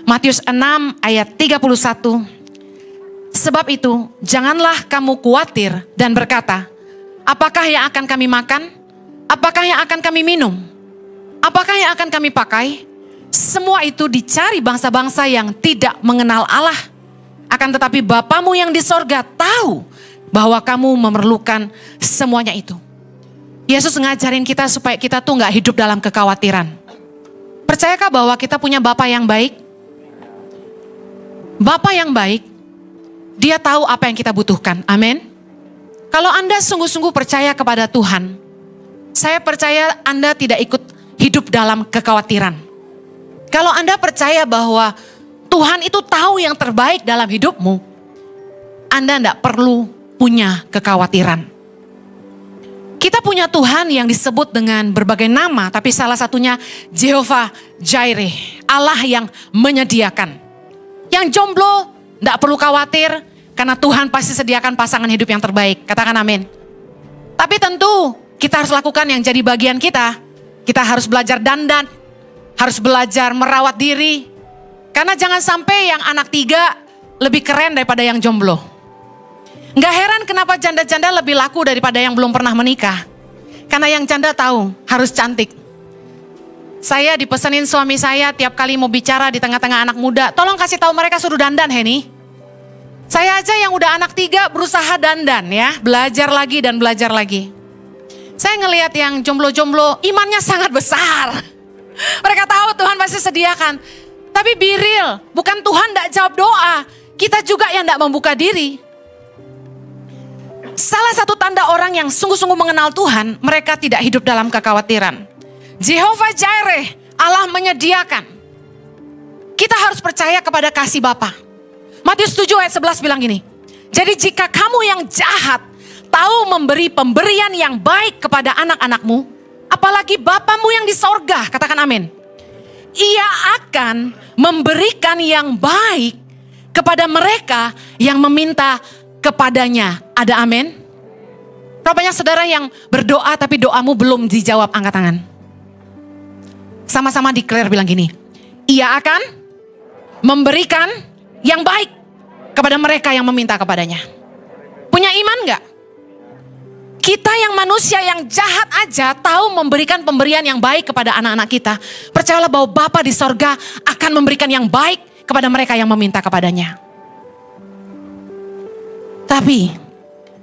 Matius 6 ayat 31. Sebab itu, janganlah kamu khawatir dan berkata, apakah yang akan kami makan? Apakah yang akan kami minum? Apakah yang akan kami pakai? Semua itu dicari bangsa-bangsa yang tidak mengenal Allah. Akan tetapi Bapamu yang di sorga tahu bahwa kamu memerlukan semuanya itu. Yesus ngajarin kita supaya kita tuh gak hidup dalam kekhawatiran. Percayakah bahwa kita punya Bapa yang baik? Bapa yang baik, Dia tahu apa yang kita butuhkan. Amin. Kalau Anda sungguh-sungguh percaya kepada Tuhan, saya percaya Anda tidak ikut hidup dalam kekhawatiran. Kalau Anda percaya bahwa Tuhan itu tahu yang terbaik dalam hidupmu, Anda tidak perlu punya kekhawatiran. Kita punya Tuhan yang disebut dengan berbagai nama, tapi salah satunya Jehovah Jireh, Allah yang menyediakan. Yang jomblo tidak perlu khawatir, karena Tuhan pasti sediakan pasangan hidup yang terbaik. Katakan amin. Tapi tentu kita harus lakukan yang jadi bagian kita. Kita harus belajar dandan, harus belajar merawat diri. Karena jangan sampai yang anak 3 lebih keren daripada yang jomblo. Nggak heran kenapa janda-janda lebih laku daripada yang belum pernah menikah. Karena yang janda tahu harus cantik. Saya dipesenin suami saya tiap kali mau bicara di tengah-tengah anak muda, tolong kasih tahu mereka suruh dandan, Henny. Saya aja yang udah anak 3 berusaha dandan ya, belajar lagi dan belajar lagi. Saya ngelihat yang jomblo-jomblo imannya sangat besar. Mereka tahu Tuhan pasti sediakan. Tapi be real, bukan Tuhan tidak jawab doa, kita juga yang tidak membuka diri. Salah satu tanda orang yang sungguh-sungguh mengenal Tuhan, mereka tidak hidup dalam kekhawatiran. Jehovah Jireh, Allah menyediakan. Kita harus percaya kepada kasih Bapa. Matius 7 ayat 11 bilang gini, jadi jika kamu yang jahat tahu memberi pemberian yang baik kepada anak-anakmu, apalagi Bapamu yang di sorga, katakan amin. Ia akan memberikan yang baik kepada mereka yang meminta kepadanya. Ada amin? Berapa banyak saudara yang berdoa tapi doamu belum dijawab, angkat tangan. Sama-sama declare bilang gini, ia akan memberikan yang baik kepada mereka yang meminta kepadanya. Punya iman gak? Kita yang manusia yang jahat aja tahu memberikan pemberian yang baik kepada anak-anak kita. Percayalah bahwa Bapa di sorga akan memberikan yang baik kepada mereka yang meminta kepadanya. Tapi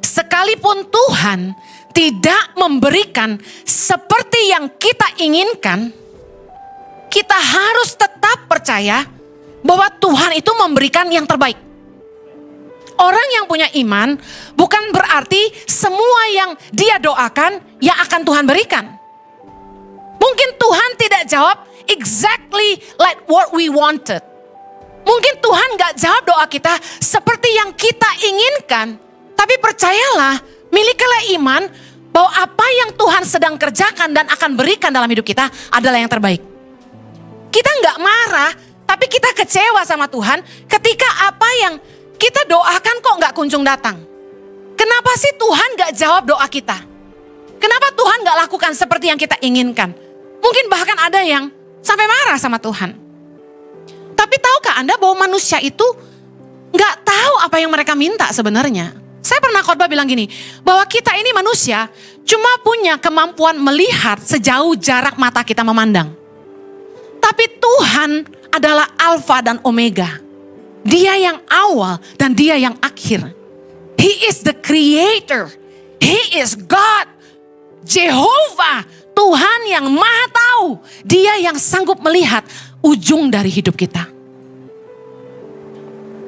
sekalipun Tuhan tidak memberikan seperti yang kita inginkan, kita harus tetap percaya bahwa Tuhan itu memberikan yang terbaik. Orang yang punya iman bukan berarti semua yang dia doakan yang akan Tuhan berikan. Mungkin Tuhan tidak jawab exactly like what we wanted. Mungkin Tuhan gak jawab doa kita seperti yang kita inginkan. Tapi percayalah, milikilah iman bahwa apa yang Tuhan sedang kerjakan dan akan berikan dalam hidup kita adalah yang terbaik. Kita gak marah, tapi kita kecewa sama Tuhan ketika apa yang kita doakan kok gak kunjung datang. Kenapa sih Tuhan gak jawab doa kita? Kenapa Tuhan gak lakukan seperti yang kita inginkan? Mungkin bahkan ada yang sampai marah sama Tuhan. Tapi tahukah Anda bahwa manusia itu gak tahu apa yang mereka minta sebenarnya? Saya pernah khotbah bilang gini, bahwa kita ini manusia cuma punya kemampuan melihat sejauh jarak mata kita memandang. Tapi Tuhan adalah Alfa dan Omega. Dia yang awal dan dia yang akhir. He is the creator. He is God. Jehovah, Tuhan yang maha tahu. Dia yang sanggup melihat ujung dari hidup kita.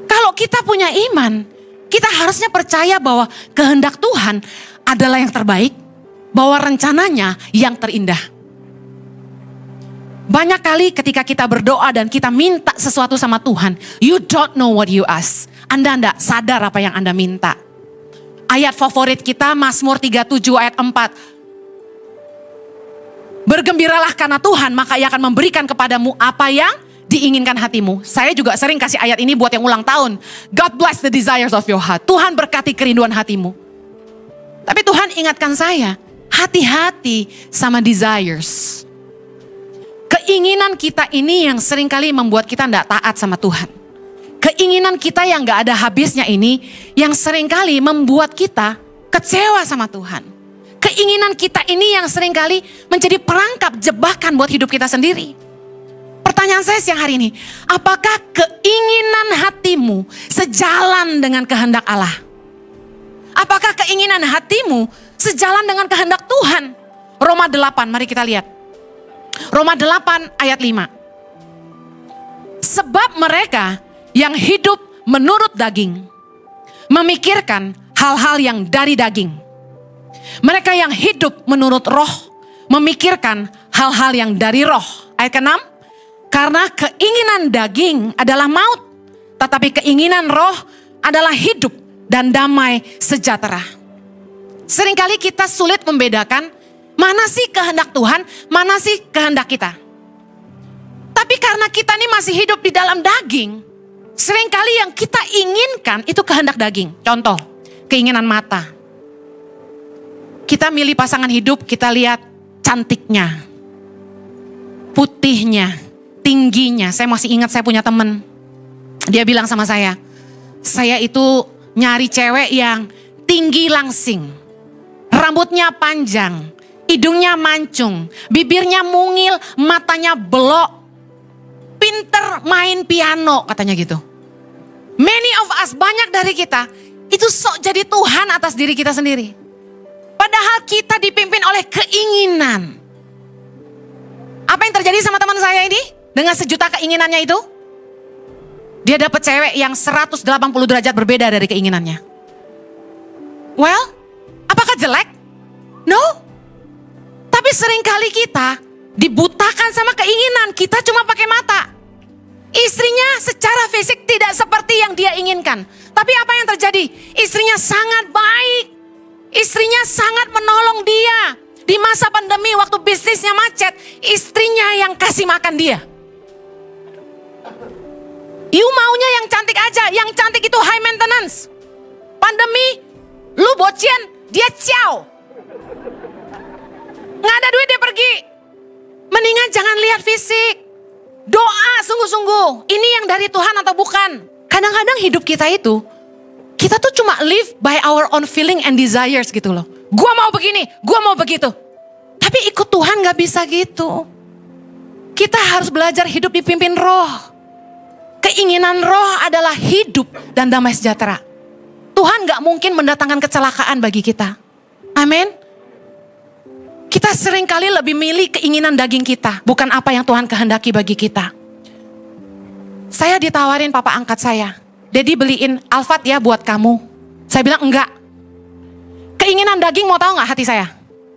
Kalau kita punya iman, kita harusnya percaya bahwa kehendak Tuhan adalah yang terbaik, bahwa rencananya yang terindah. Banyak kali ketika kita berdoa dan kita minta sesuatu sama Tuhan, you don't know what you ask. Anda tidak sadar apa yang Anda minta. Ayat favorit kita Mazmur 37 ayat 4. Bergembiralah karena Tuhan, maka Ia akan memberikan kepadamu apa yang diinginkan hatimu. Saya juga sering kasih ayat ini buat yang ulang tahun. God bless the desires of your heart. Tuhan berkati kerinduan hatimu. Tapi Tuhan ingatkan saya, hati-hati sama desires. Keinginan kita ini yang seringkali membuat kita tidak taat sama Tuhan. Keinginan kita yang gak ada habisnya ini yang seringkali membuat kita kecewa sama Tuhan. Keinginan kita ini yang seringkali menjadi perangkap jebakan buat hidup kita sendiri. Pertanyaan saya siang hari ini, apakah keinginan hatimu sejalan dengan kehendak Allah? Apakah keinginan hatimu sejalan dengan kehendak Tuhan? Roma 8, mari kita lihat. Roma 8 ayat 5. Sebab mereka yang hidup menurut daging memikirkan hal-hal yang dari daging. Mereka yang hidup menurut roh memikirkan hal-hal yang dari roh. Ayat ke-6. Karena keinginan daging adalah maut, tetapi keinginan roh adalah hidup dan damai sejahtera. Seringkali kita sulit membedakan mana sih kehendak Tuhan, mana sih kehendak kita. Tapi karena kita ini masih hidup di dalam daging, seringkali yang kita inginkan itu kehendak daging. Contoh, keinginan mata. Kita milih pasangan hidup, kita lihat cantiknya, putihnya, tingginya. Saya masih ingat saya punya teman. Dia bilang sama saya itu nyari cewek yang tinggi langsing, rambutnya panjang, hidungnya mancung, bibirnya mungil, matanya belok, pinter main piano katanya gitu. Many of us, banyak dari kita itu sok jadi Tuhan atas diri kita sendiri. Padahal kita dipimpin oleh keinginan. Apa yang terjadi sama teman saya ini? Dengan sejuta keinginannya itu, dia dapat cewek yang 180 derajat berbeda dari keinginannya. Well, apakah jelek? No. Tapi seringkali kita dibutakan sama keinginan. Kita cuma pakai mata. Istrinya secara fisik tidak seperti yang dia inginkan. Tapi apa yang terjadi? Istrinya sangat baik. Istrinya sangat menolong dia. Di masa pandemi waktu bisnisnya macet, istrinya yang kasih makan dia. You maunya yang cantik aja. Yang cantik itu high maintenance. Pandemi, lu bocian, dia ciao. Nggak ada duit dia pergi. Mendingan jangan lihat fisik. Doa sungguh-sungguh. Ini yang dari Tuhan atau bukan? Kadang-kadang hidup kita itu, kita tuh cuma live by our own feeling and desires gitu loh. Gua mau begini, gua mau begitu. Tapi ikut Tuhan gak bisa gitu. Kita harus belajar hidup dipimpin roh. Keinginan roh adalah hidup dan damai sejahtera. Tuhan gak mungkin mendatangkan kecelakaan bagi kita. Amin. Kita seringkali lebih milih keinginan daging kita, bukan apa yang Tuhan kehendaki bagi kita. Saya ditawarin papa angkat saya, Daddy beliin Alphard ya buat kamu. Saya bilang enggak. Keinginan daging mau tahu gak hati saya?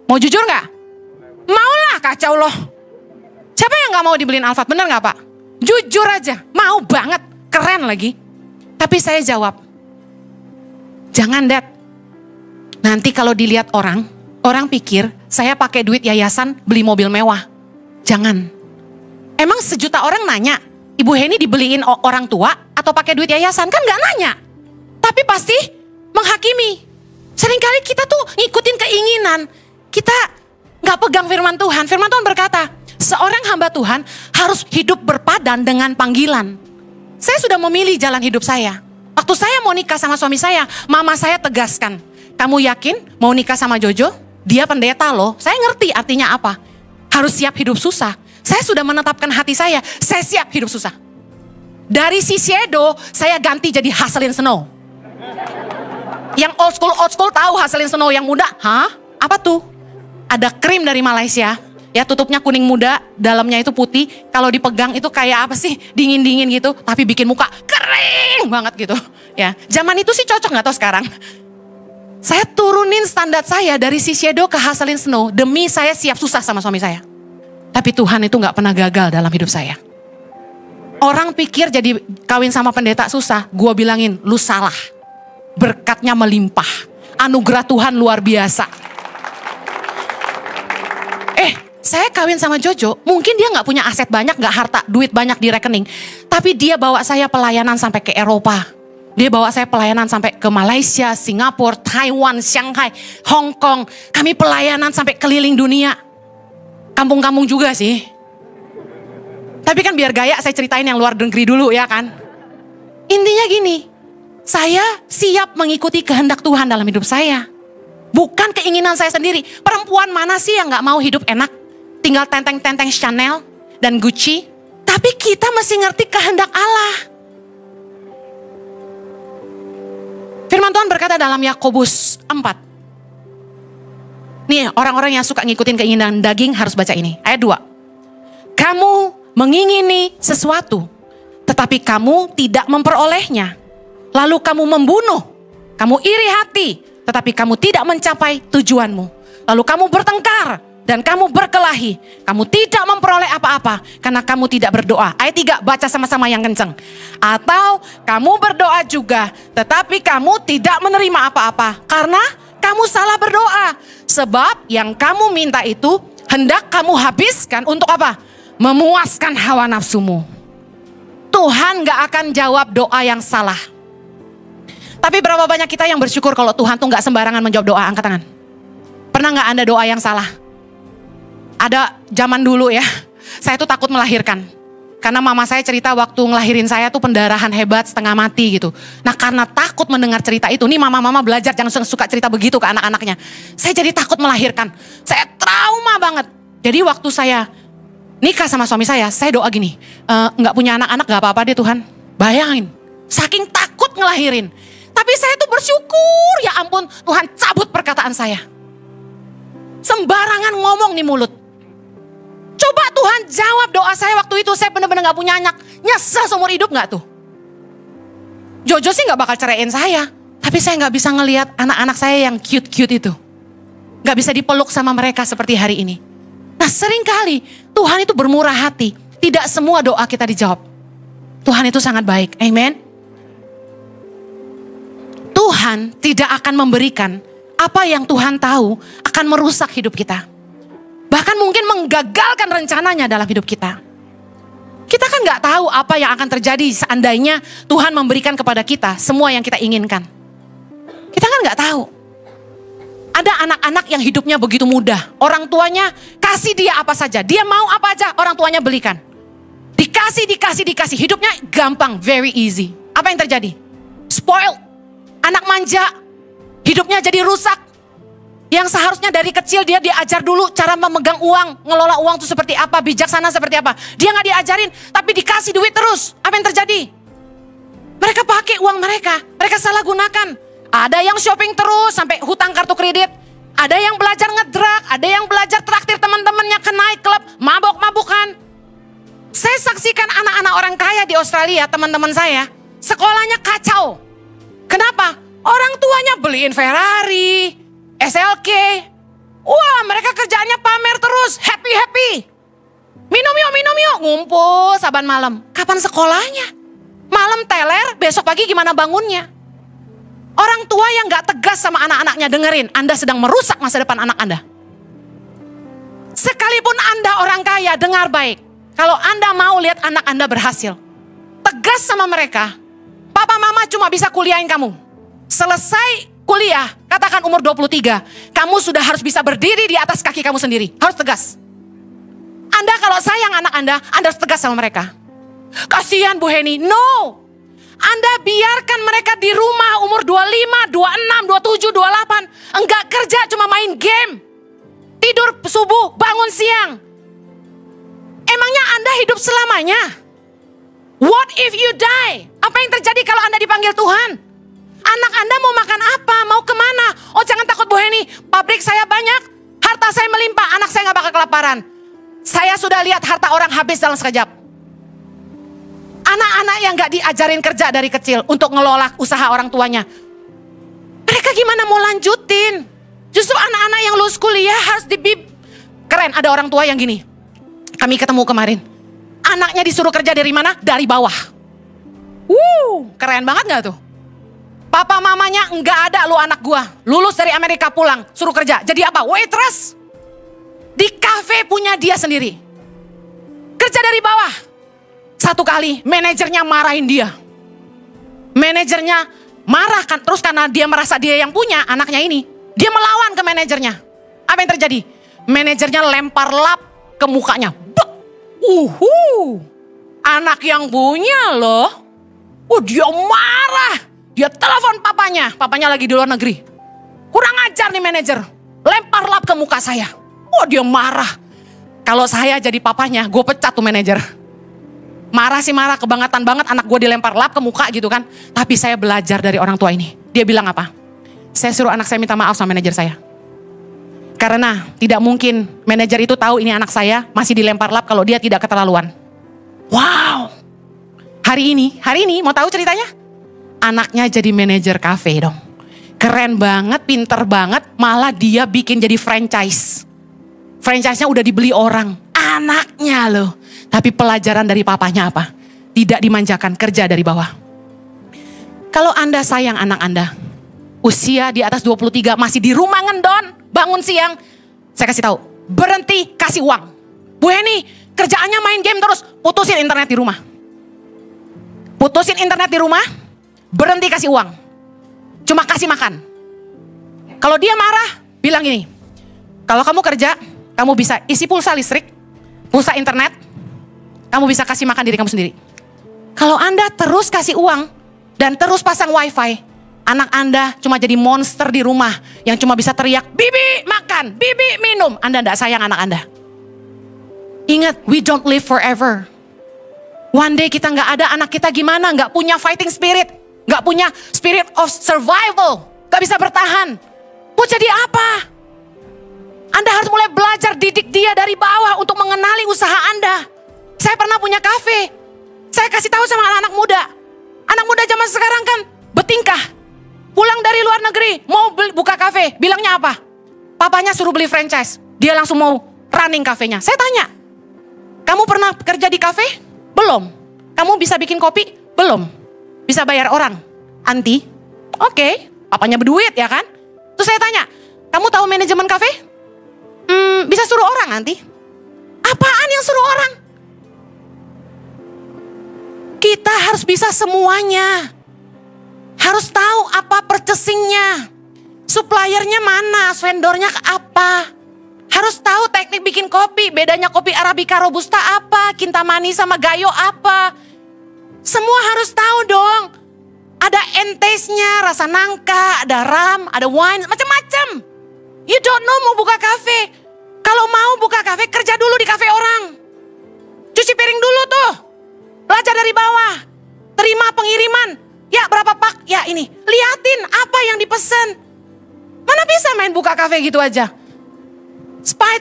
Mau jujur gak? Maulah, kacau loh. Siapa yang gak mau dibeliin Alphard, bener gak Pak? Jujur aja, mau banget, keren lagi. Tapi saya jawab, jangan Dad. Nanti kalau dilihat orang pikir saya pakai duit yayasan beli mobil mewah. Jangan. Emang sejuta orang nanya, Ibu Heni dibeliin orang tua atau pakai duit yayasan? Kan gak nanya. Tapi pasti menghakimi. Seringkali kita tuh ngikutin keinginan. Kita gak pegang firman Tuhan. Firman Tuhan berkata, seorang hamba Tuhan harus hidup berpadan dengan panggilan. Saya sudah memilih jalan hidup saya. Waktu saya mau nikah sama suami saya, mama saya tegaskan, kamu yakin mau nikah sama Jojo? Dia pendeta loh, saya ngerti artinya apa. Harus siap hidup susah. Saya sudah menetapkan hati saya siap hidup susah. Dari si Shadow, saya ganti jadi Haselin Snow. Yang old school tahu Haselin Snow, yang muda, hah? Apa tuh? Ada krim dari Malaysia, ya tutupnya kuning muda, dalamnya itu putih. Kalau dipegang itu kayak apa sih? Dingin-dingin gitu, tapi bikin muka kering banget gitu. Ya, zaman itu sih cocok nggak tahu sekarang. Saya turunin standar saya dari si Shadow ke Haselin Snow demi saya siap susah sama suami saya. Tapi Tuhan itu gak pernah gagal dalam hidup saya. Orang pikir jadi kawin sama pendeta susah. Gua bilangin, lu salah. Berkatnya melimpah. Anugerah Tuhan luar biasa. Saya kawin sama Jojo, mungkin dia gak punya aset banyak, gak harta, duit banyak di rekening. Tapi dia bawa saya pelayanan sampai ke Eropa. Dia bawa saya pelayanan sampai ke Malaysia, Singapura, Taiwan, Shanghai, Hong Kong. Kami pelayanan sampai keliling dunia. Kampung-kampung juga sih. Tapi kan biar gaya saya ceritain yang luar negeri dulu ya kan. Intinya gini, saya siap mengikuti kehendak Tuhan dalam hidup saya. Bukan keinginan saya sendiri. Perempuan mana sih yang gak mau hidup enak? Tinggal tenteng-tenteng Chanel dan Gucci. Tapi kita mesti ngerti kehendak Allah. Firman Tuhan berkata dalam Yakobus 4. Nih orang-orang yang suka ngikutin keinginan daging harus baca ini. Ayat 2. Kamu mengingini sesuatu, tetapi kamu tidak memperolehnya. Lalu kamu membunuh, kamu iri hati, tetapi kamu tidak mencapai tujuanmu. Lalu kamu bertengkar dan kamu berkelahi. Kamu tidak memperoleh apa-apa karena kamu tidak berdoa. Ayat 3, baca sama-sama yang kenceng. Atau kamu berdoa juga, tetapi kamu tidak menerima apa-apa karena kamu salah berdoa. Sebab yang kamu minta itu hendak kamu habiskan untuk apa? Memuaskan hawa nafsumu. Tuhan gak akan jawab doa yang salah. Tapi berapa banyak kita yang bersyukur kalau Tuhan tuh gak sembarangan menjawab doa? Angkat tangan. Pernah gak Anda doa yang salah? Ada zaman dulu ya, saya tuh takut melahirkan. Karena mama saya cerita waktu ngelahirin saya tuh pendarahan hebat, setengah mati gitu. Nah karena takut mendengar cerita itu, nih mama-mama belajar jangan suka cerita begitu ke anak-anaknya. Saya jadi takut melahirkan. Saya trauma banget. Jadi waktu saya nikah sama suami saya doa gini, nggak punya anak-anak nggak apa-apa deh Tuhan. Bayangin, saking takut ngelahirin. Tapi saya tuh bersyukur, ya ampun Tuhan cabut perkataan saya. Sembarangan ngomong nih mulut. Coba Tuhan jawab doa saya waktu itu, saya benar-benar gak punya anak. Nyesel seumur hidup gak tuh? Jojo sih gak bakal ceraiin saya. Tapi saya gak bisa ngelihat anak-anak saya yang cute-cute itu. Gak bisa dipeluk sama mereka seperti hari ini. Nah seringkali Tuhan itu bermurah hati. Tidak semua doa kita dijawab. Tuhan itu sangat baik, amen. Tuhan tidak akan memberikan apa yang Tuhan tahu akan merusak hidup kita. Bahkan mungkin menggagalkan rencananya dalam hidup kita. Kita kan gak tahu apa yang akan terjadi seandainya Tuhan memberikan kepada kita semua yang kita inginkan. Kita kan gak tahu. Ada anak-anak yang hidupnya begitu mudah. Orang tuanya kasih dia apa saja. Dia mau apa aja orang tuanya belikan. Dikasih. Hidupnya gampang, very easy. Apa yang terjadi? Spoiled. Anak manja. Hidupnya jadi rusak. Yang seharusnya dari kecil dia diajar dulu cara memegang uang, ngelola uang itu seperti apa, bijaksana seperti apa. Dia gak diajarin, tapi dikasih duit terus. Apa yang terjadi? Mereka pakai uang mereka salah gunakan. Ada yang shopping terus sampai hutang kartu kredit. Ada yang belajar ngedrak, ada yang belajar traktir teman-temannya ke night club, mabok-mabukan. Saya saksikan anak-anak orang kaya di Australia, teman-teman saya, sekolahnya kacau. Kenapa? Orang tuanya beliin Ferrari, SLK. Wah, mereka kerjaannya pamer terus, happy. Minum yuk, ngumpul saban malam. Kapan sekolahnya? Malam teler, besok pagi gimana bangunnya? Orang tua yang gak tegas sama anak-anaknya, dengerin, Anda sedang merusak masa depan anak Anda. Sekalipun Anda orang kaya, dengar baik. Kalau Anda mau lihat anak Anda berhasil, tegas sama mereka. Papa mama cuma bisa kuliahin kamu. Selesai kuliah, katakan umur 23, kamu sudah harus bisa berdiri di atas kaki kamu sendiri. Harus tegas. Anda kalau sayang anak Anda harus tegas sama mereka. Kasihan Bu Heni, no. Anda biarkan mereka di rumah umur 25, 26, 27, 28. Enggak kerja, cuma main game. Tidur subuh, bangun siang. Emangnya Anda hidup selamanya? What if you die? Apa yang terjadi kalau Anda dipanggil Tuhan? Anak Anda mau makan apa? Mau kemana? Oh jangan takut Bu Heni, pabrik saya banyak, harta saya melimpah, anak saya gak bakal kelaparan. Saya sudah lihat harta orang habis dalam sekejap. Anak-anak yang gak diajarin kerja dari kecil untuk ngelola usaha orang tuanya, mereka gimana mau lanjutin? Justru anak-anak yang lulus kuliah harus dibib. Keren, ada orang tua yang gini. Kami ketemu kemarin. Anaknya disuruh kerja dari mana? Dari bawah. Keren banget gak tuh? Papa mamanya enggak ada lu anak gua. Lulus dari Amerika pulang, suruh kerja. Jadi apa? Waitress. Di kafe punya dia sendiri. Kerja dari bawah. Satu kali manajernya marahin dia. Manajernya marah kan terus karena dia merasa dia yang punya anaknya ini. Dia melawan ke manajernya. Apa yang terjadi? Manajernya lempar lap ke mukanya. Anak yang punya loh. Dia marah. Dia telepon papanya. Papanya lagi di luar negeri. Kurang ajar nih manajer. Lempar lap ke muka saya. Dia marah. Kalau saya jadi papanya, gue pecat tuh manajer. Marah sih marah, kebangetan banget anak gue dilempar lap ke muka gitu kan. Tapi saya belajar dari orang tua ini. Dia bilang apa? Saya suruh anak saya minta maaf sama manajer saya. Karena tidak mungkin manajer itu tahu ini anak saya masih dilempar lap kalau dia tidak keterlaluan. Wow. Hari ini mau tahu ceritanya? Anaknya jadi manajer kafe dong. Keren banget, pinter banget, malah dia bikin jadi franchise. Franchise-nya udah dibeli orang. Anaknya loh. Tapi pelajaran dari papanya apa? Tidak dimanjakan, kerja dari bawah. Kalau Anda sayang anak Anda, usia di atas 23 masih di rumah ngendon, bangun siang, saya kasih tahu, berhenti kasih uang. Bu Heni, kerjaannya main game terus, putusin internet di rumah. Putusin internet di rumah, berhenti kasih uang. Cuma kasih makan. Kalau dia marah, bilang gini, kalau kamu kerja, kamu bisa isi pulsa listrik, pulsa internet, kamu bisa kasih makan diri kamu sendiri. Kalau Anda terus kasih uang dan terus pasang wifi, anak Anda cuma jadi monster di rumah yang cuma bisa teriak, bibi makan, bibi minum. Anda tidak sayang anak Anda. Ingat, we don't live forever. One day kita nggak ada, anak kita gimana? Nggak punya fighting spirit, nggak punya spirit of survival, nggak bisa bertahan. Mau jadi apa? Anda harus mulai belajar didik dia dari bawah untuk mengenali usaha Anda. Saya pernah punya kafe. Saya kasih tahu sama anak-anak muda. Anak muda zaman sekarang kan bertingkah. Pulang dari luar negeri, mau buka kafe. Bilangnya apa? Papanya suruh beli franchise. Dia langsung mau running kafenya. Saya tanya, kamu pernah kerja di kafe? Belum. Kamu bisa bikin kopi? Belum. Bisa bayar orang? Anti? Oke, papanya berduit ya kan? Terus saya tanya, kamu tahu manajemen kafe? Bisa suruh orang nanti. Apaan yang suruh orang? Kita harus bisa semuanya. Harus tahu apa purchasingnya. Suppliernya mana, vendornya apa. Harus tahu teknik bikin kopi. Bedanya kopi Arabica Robusta apa, Kintamani sama Gayo apa. Semua harus tahu dong. Ada entesnya, rasa nangka, ada ram, ada wine, macam-macam. You don't know mau buka kafe. Kalau mau buka kafe, kerja dulu di kafe orang. Cuci piring dulu tuh. Belajar dari bawah. Terima pengiriman. Ya berapa pak? Ya ini. Liatin apa yang dipesan. Mana bisa main buka kafe gitu aja.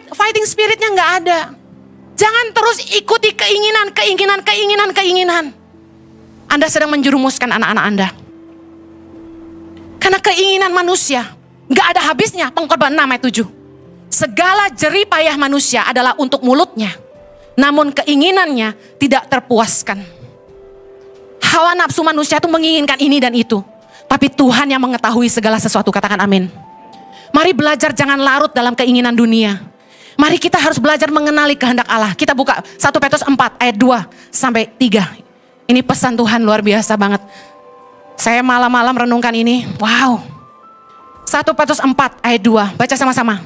Fighting spiritnya nggak ada. Jangan terus ikuti keinginan. Anda sedang menjerumuskan anak-anak Anda. Karena keinginan manusia nggak ada habisnya. Pengkhotbah 6 ayat 7. Segala jerih payah manusia adalah untuk mulutnya. Namun keinginannya tidak terpuaskan. Hawa nafsu manusia itu menginginkan ini dan itu. Tapi Tuhan yang mengetahui segala sesuatu, katakan amin. Mari belajar jangan larut dalam keinginan dunia. Mari kita harus belajar mengenali kehendak Allah. Kita buka 1 Petrus 4 ayat 2 sampai 3. Ini pesan Tuhan luar biasa banget. Saya malam-malam renungkan ini. Wow. 1 Petrus 4 ayat 2. Baca sama-sama.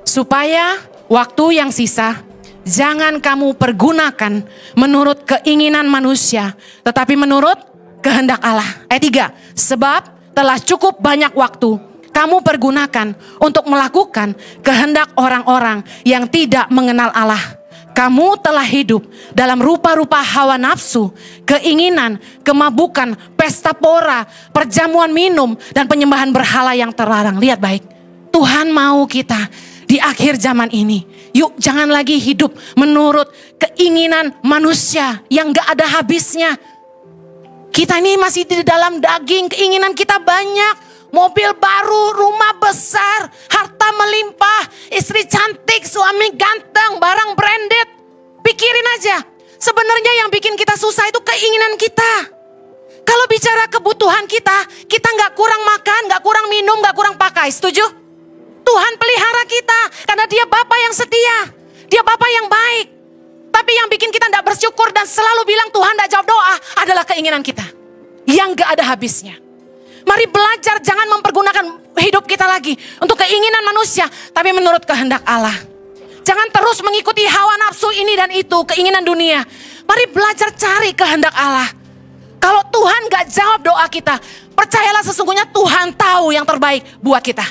Supaya waktu yang sisa jangan kamu pergunakan menurut keinginan manusia, tetapi menurut kehendak Allah. Ayat 3. Sebab telah cukup banyak waktu kamu pergunakan untuk melakukan kehendak orang-orang yang tidak mengenal Allah. Kamu telah hidup dalam rupa-rupa hawa nafsu, keinginan, kemabukan, pesta pora, perjamuan minum, dan penyembahan berhala yang terlarang. Lihat baik, Tuhan mau kita di akhir zaman ini, yuk jangan lagi hidup menurut keinginan manusia yang gak ada habisnya. Kita ini masih di dalam daging, keinginan kita banyak. Mobil baru, rumah besar, harta melimpah, istri cantik, suami ganteng, barang branded. Pikirin aja, sebenarnya yang bikin kita susah itu keinginan kita. Kalau bicara kebutuhan kita gak kurang makan, gak kurang minum, gak kurang pakai, setuju? Tuhan pelihara kita, karena dia Bapa yang setia, dia Bapa yang baik. Tapi yang bikin kita gak bersyukur dan selalu bilang Tuhan gak jawab doa adalah keinginan kita, yang gak ada habisnya. Mari belajar jangan mempergunakan hidup kita lagi untuk keinginan manusia, tapi menurut kehendak Allah. Jangan terus mengikuti hawa nafsu ini dan itu, keinginan dunia. Mari belajar cari kehendak Allah. Kalau Tuhan gak jawab doa kita, percayalah sesungguhnya Tuhan tahu yang terbaik buat kita.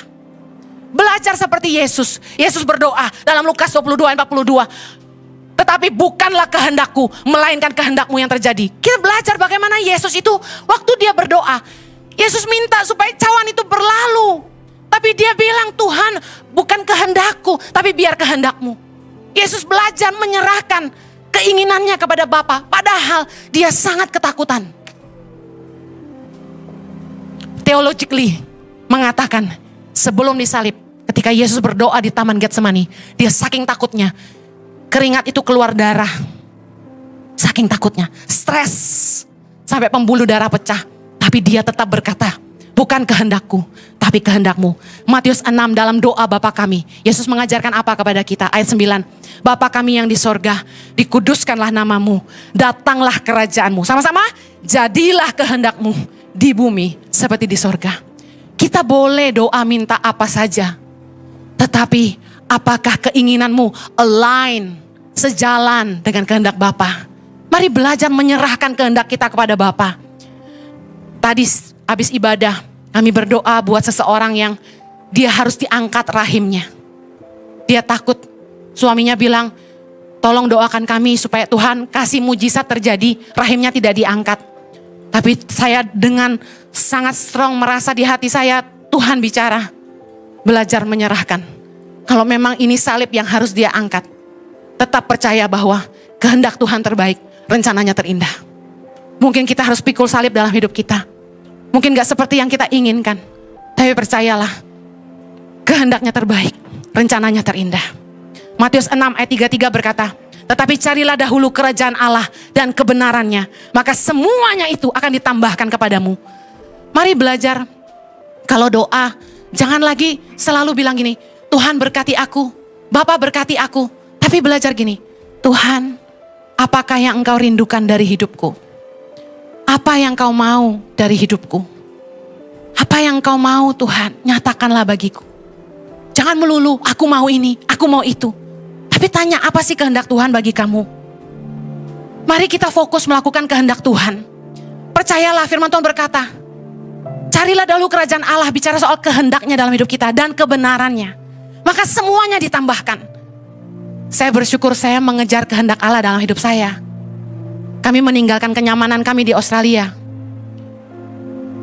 Belajar seperti Yesus. Yesus berdoa dalam Lukas 22 ayat 42. Tetapi bukanlah kehendakku, melainkan kehendakmu yang terjadi. Kita belajar bagaimana Yesus itu waktu dia berdoa. Yesus minta supaya cawan itu berlalu. Tapi dia bilang, Tuhan bukan kehendakku, tapi biar kehendakmu. Yesus belajar menyerahkan keinginannya kepada Bapa. Padahal dia sangat ketakutan. Theologically mengatakan, sebelum disalib, ketika Yesus berdoa di Taman Getsemani, dia saking takutnya, keringat itu keluar darah. Saking takutnya, stres, sampai pembuluh darah pecah. Tapi dia tetap berkata, bukan kehendakku, tapi kehendakmu. Matius 6 dalam doa Bapa kami. Yesus mengajarkan apa kepada kita? Ayat 9. Bapa kami yang di sorga, dikuduskanlah namamu. Datanglah kerajaanmu. Sama-sama, jadilah kehendakmu di bumi seperti di sorga. Kita boleh doa minta apa saja. Tetapi apakah keinginanmu align, sejalan dengan kehendak Bapa? Mari belajar menyerahkan kehendak kita kepada Bapa. Tadi habis ibadah, kami berdoa buat seseorang yang dia harus diangkat rahimnya. Dia takut, suaminya bilang, tolong doakan kami supaya Tuhan kasih mujizat terjadi, rahimnya tidak diangkat. Tapi saya dengan sangat strong merasa di hati saya, Tuhan bicara, belajar menyerahkan. Kalau memang ini salib yang harus dia angkat, tetap percaya bahwa kehendak Tuhan terbaik, rencananya terindah. Mungkin kita harus pikul salib dalam hidup kita. Mungkin gak seperti yang kita inginkan. Tapi percayalah, kehendaknya terbaik, rencananya terindah. Matius 6 ayat 33 berkata, tetapi carilah dahulu kerajaan Allah dan kebenarannya, maka semuanya itu akan ditambahkan kepadamu. Mari belajar, kalau doa, jangan lagi selalu bilang gini, Tuhan berkati aku, Bapa berkati aku. Tapi belajar gini, Tuhan, apakah yang engkau rindukan dari hidupku? Apa yang kau mau dari hidupku? Apa yang kau mau Tuhan? Nyatakanlah bagiku. Jangan melulu, aku mau ini, aku mau itu. Tapi tanya, apa sih kehendak Tuhan bagi kamu? Mari kita fokus melakukan kehendak Tuhan. Percayalah firman Tuhan berkata, carilah dahulu kerajaan Allah, bicara soal kehendaknya dalam hidup kita dan kebenarannya. Maka semuanya ditambahkan. Saya bersyukur saya mengejar kehendak Allah dalam hidup saya. Kami meninggalkan kenyamanan kami di Australia.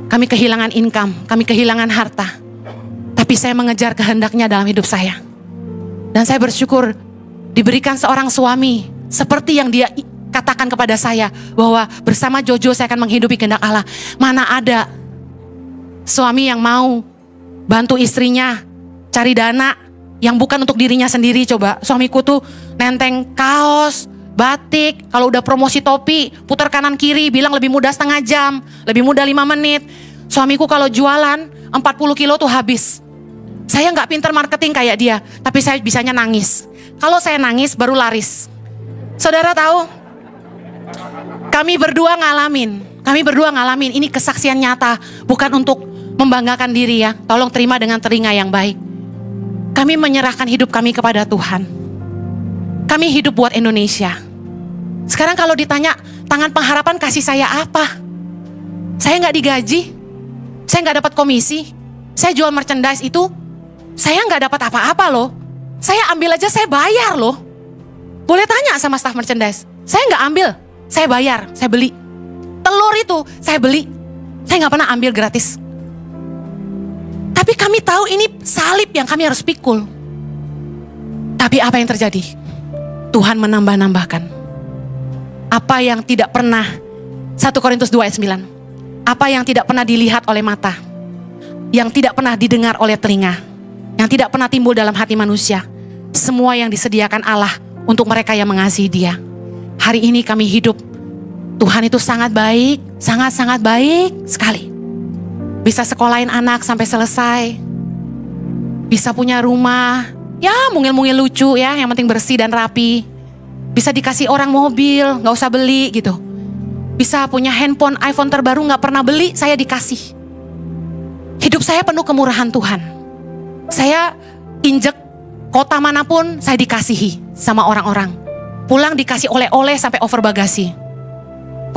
Kami kehilangan income, kami kehilangan harta. Tapi saya mengejar kehendaknya dalam hidup saya. Dan saya bersyukur diberikan seorang suami seperti yang dia katakan kepada saya, bahwa bersama Jojo saya akan menghidupi kehendak Allah. Mana ada suami yang mau bantu istrinya cari dana yang bukan untuk dirinya sendiri. Coba, suamiku tuh nenteng kaos, batik, kalau udah promosi topi, putar kanan kiri, bilang lebih mudah setengah jam, lebih mudah 5 menit. Suamiku kalau jualan 40 kilo tuh habis. Saya gak pintar marketing kayak dia, tapi saya bisanya nangis. Kalau saya nangis baru laris. Saudara tahu, kami berdua ngalamin, ini kesaksian nyata, bukan untuk membanggakan diri ya. Tolong terima dengan telinga yang baik. Kami menyerahkan hidup kami kepada Tuhan. Kami hidup buat Indonesia. Sekarang kalau ditanya, tangan pengharapan kasih saya apa? Saya gak digaji, saya gak dapat komisi, saya jual merchandise itu, saya gak dapat apa-apa loh. Saya ambil aja, saya bayar loh. Boleh tanya sama staf merchandise, saya gak ambil, saya bayar, saya beli. Telur itu saya beli, saya gak pernah ambil gratis. Tapi kami tahu ini salib yang kami harus pikul. Tapi apa yang terjadi? Tuhan menambah-nambahkan. Apa yang tidak pernah, 1 Korintus 2 ayat 9. Apa yang tidak pernah dilihat oleh mata, yang tidak pernah didengar oleh telinga, yang tidak pernah timbul dalam hati manusia, semua yang disediakan Allah untuk mereka yang mengasihi Dia. Hari ini kami hidup, Tuhan itu sangat baik, sangat-sangat baik sekali. Bisa sekolahin anak sampai selesai, bisa punya rumah, ya mungil-mungil lucu ya, yang penting bersih dan rapi. Bisa dikasih orang mobil, gak usah beli gitu. Bisa punya handphone, iPhone terbaru gak pernah beli, saya dikasih. Hidup saya penuh kemurahan Tuhan. Saya injek kota manapun, saya dikasihi sama orang-orang. Pulang dikasih oleh-oleh sampai over bagasi.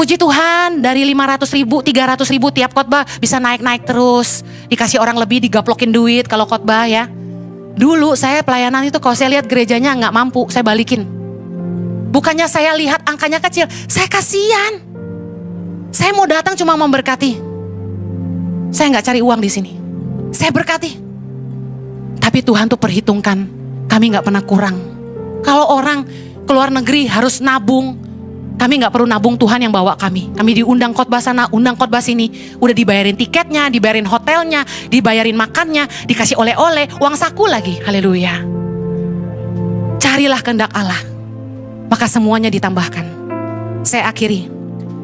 Puji Tuhan, dari 500 ribu, 300 ribu tiap khotbah bisa naik-naik terus. Dikasih orang lebih, digaplokin duit kalau khotbah ya. Dulu saya pelayanan itu kalau saya lihat gerejanya nggak mampu, saya balikin. Bukannya saya lihat angkanya kecil, saya kasihan. Saya mau datang cuma memberkati. Saya nggak cari uang di sini. Saya berkati. Tapi Tuhan tuh perhitungkan, kami nggak pernah kurang. Kalau orang keluar negeri harus nabung, kami nggak perlu nabung, Tuhan yang bawa kami. Kami diundang khotbah sana, undang khotbah sini. Udah dibayarin tiketnya, dibayarin hotelnya, dibayarin makannya, dikasih oleh-oleh, uang saku lagi. Haleluya. Carilah kehendak Allah, maka semuanya ditambahkan. Saya akhiri,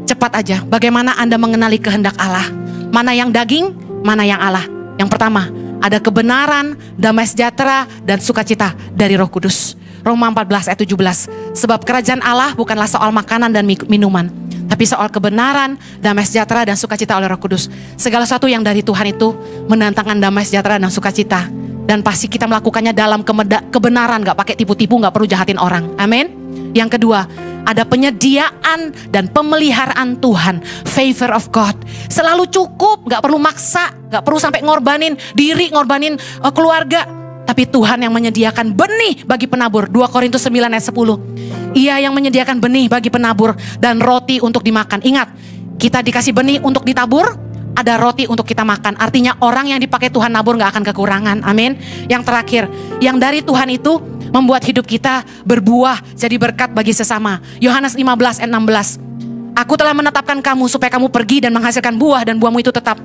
cepat aja. Bagaimana Anda mengenali kehendak Allah? Mana yang daging, mana yang Allah? Yang pertama, ada kebenaran, damai sejahtera, dan sukacita dari Roh Kudus. Roma 14 ayat 17. Sebab kerajaan Allah bukanlah soal makanan dan minuman, tapi soal kebenaran, damai sejahtera, dan sukacita oleh Roh Kudus. Segala sesuatu yang dari Tuhan itu mendatangkan damai sejahtera dan sukacita. Dan pasti kita melakukannya dalam kebenaran, gak pakai tipu-tipu, gak perlu jahatin orang. Amin. Yang kedua, ada penyediaan dan pemeliharaan Tuhan. Favor of God. Selalu cukup, gak perlu maksa, gak perlu sampai ngorbanin diri, ngorbanin keluarga. Tapi Tuhan yang menyediakan benih bagi penabur. 2 Korintus 9 ayat 10. Ia yang menyediakan benih bagi penabur dan roti untuk dimakan. Ingat, kita dikasih benih untuk ditabur, ada roti untuk kita makan. Artinya orang yang dipakai Tuhan nabur gak akan kekurangan. Amin. Yang terakhir, yang dari Tuhan itu membuat hidup kita berbuah jadi berkat bagi sesama. Yohanes 15 ayat 16. Aku telah menetapkan kamu supaya kamu pergi dan menghasilkan buah, dan buahmu itu tetap.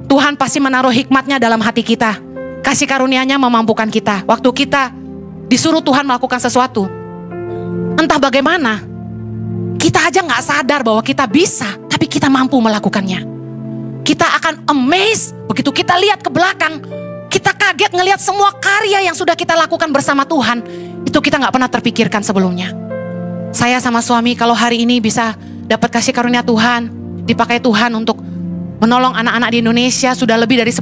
Tuhan pasti menaruh hikmatnya dalam hati kita. Kasih karunia-Nya memampukan kita. Waktu kita disuruh Tuhan melakukan sesuatu, entah bagaimana, kita aja gak sadar bahwa kita bisa, tapi kita mampu melakukannya. Kita akan amazed begitu kita lihat ke belakang. Kita kaget ngelihat semua karya yang sudah kita lakukan bersama Tuhan. Itu kita gak pernah terpikirkan sebelumnya. Saya sama suami kalau hari ini bisa dapat kasih karunia Tuhan, dipakai Tuhan untuk menolong anak-anak di Indonesia. Sudah lebih dari 10.000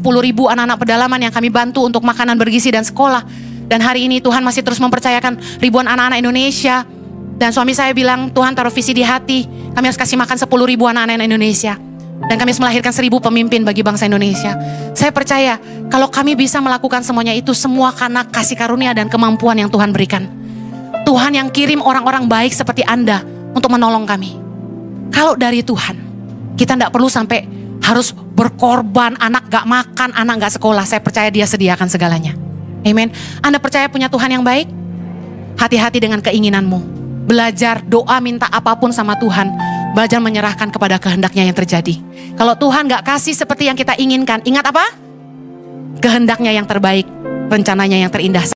anak-anak pedalaman yang kami bantu untuk makanan bergizi dan sekolah. Dan hari ini Tuhan masih terus mempercayakan ribuan anak-anak Indonesia. Dan suami saya bilang, Tuhan taruh visi di hati, kami harus kasih makan 10.000 anak-anak Indonesia. Dan kami harus melahirkan 1.000 pemimpin bagi bangsa Indonesia. Saya percaya kalau kami bisa melakukan semuanya itu, semua karena kasih karunia dan kemampuan yang Tuhan berikan. Tuhan yang kirim orang-orang baik seperti Anda untuk menolong kami. Kalau dari Tuhan, kita tidak perlu sampai harus berkorban, anak gak makan, anak gak sekolah. Saya percaya Dia sediakan segalanya. Amin. Anda percaya punya Tuhan yang baik? Hati-hati dengan keinginanmu. Belajar doa, minta apapun sama Tuhan. Belajar menyerahkan kepada kehendaknya yang terjadi. Kalau Tuhan gak kasih seperti yang kita inginkan, ingat apa? Kehendaknya yang terbaik, rencananya yang terindah.